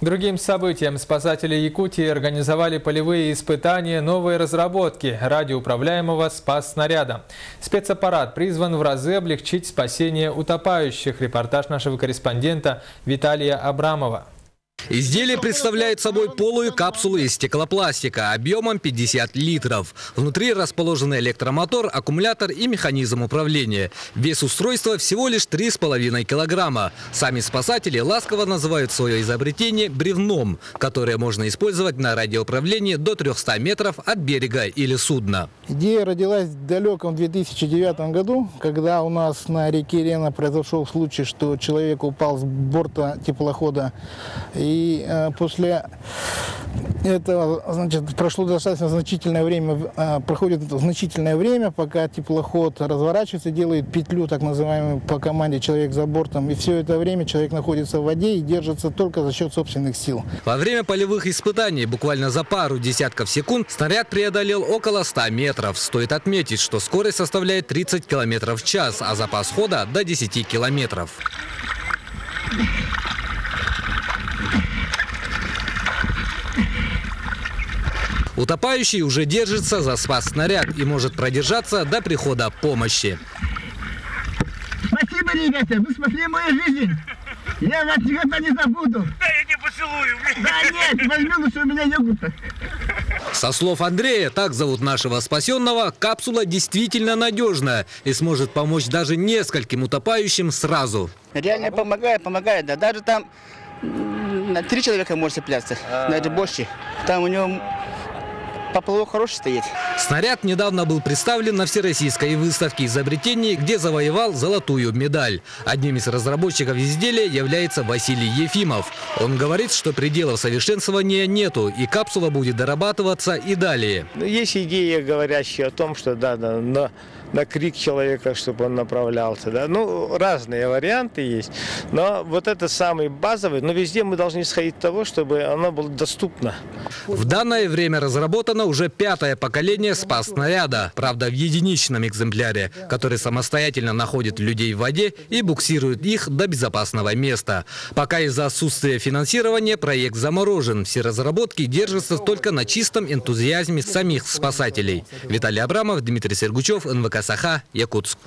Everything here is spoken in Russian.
К другим событиям спасатели Якутии организовали полевые испытания новой разработки радиоуправляемого спас-снаряда. Спецаппарат призван в разы облегчить спасение утопающих. Репортаж нашего корреспондента Виталия Абрамова. Изделие представляет собой полую капсулу из стеклопластика объемом 50 литров. Внутри расположен электромотор, аккумулятор и механизм управления. Вес устройства всего лишь 3,5 килограмма. Сами спасатели ласково называют свое изобретение бревном, которое можно использовать на радиоуправлении до 300 метров от берега или судна. Идея родилась в далеком 2009 году, когда у нас на реке Рена произошел случай, что человек упал с борта теплохода. И после этого, значит, прошло достаточно значительное время, проходит значительное время, пока теплоход разворачивается, делает петлю, так называемую, по команде «человек за бортом». И все это время человек находится в воде и держится только за счет собственных сил. Во время полевых испытаний буквально за пару десятков секунд снаряд преодолел около 100 метров. Стоит отметить, что скорость составляет 30 километров в час, а запас хода до 10 километров. Утопающий уже держится за спас-снаряд и может продержаться до прихода помощи. Спасибо, ребята, вы спасли мою жизнь. Я вас никогда не забуду. Да, я не поцелую. Да нет, возьми лучше у меня йогурта. Со слов Андрея, так зовут нашего спасенного, капсула действительно надежная и сможет помочь даже нескольким утопающим сразу. Реально помогает, да. Даже там 3 человека может цепляться, даже больше. Там у него поплавок хороший стоит. Снаряд недавно был представлен на всероссийской выставке изобретений, где завоевал золотую медаль. Одним из разработчиков изделия является Василий Ефимов. Он говорит, что пределов совершенствования нету, и капсула будет дорабатываться и далее. Есть идеи, говорящие о том, что на крик человека, чтобы он направлялся. Да? Ну, разные варианты есть. Но вот это самый базовый. Но везде мы должны исходить от того, чтобы оно было доступно. В данное время разработано уже 5-е поколение спас-снаряда. Правда, в единичном экземпляре, который самостоятельно находит людей в воде и буксирует их до безопасного места. Пока из-за отсутствия финансирования проект заморожен. Все разработки держатся только на чистом энтузиазме самих спасателей. Виталий Абрамов, Дмитрий Сергучев, НВК Саха, Якутск.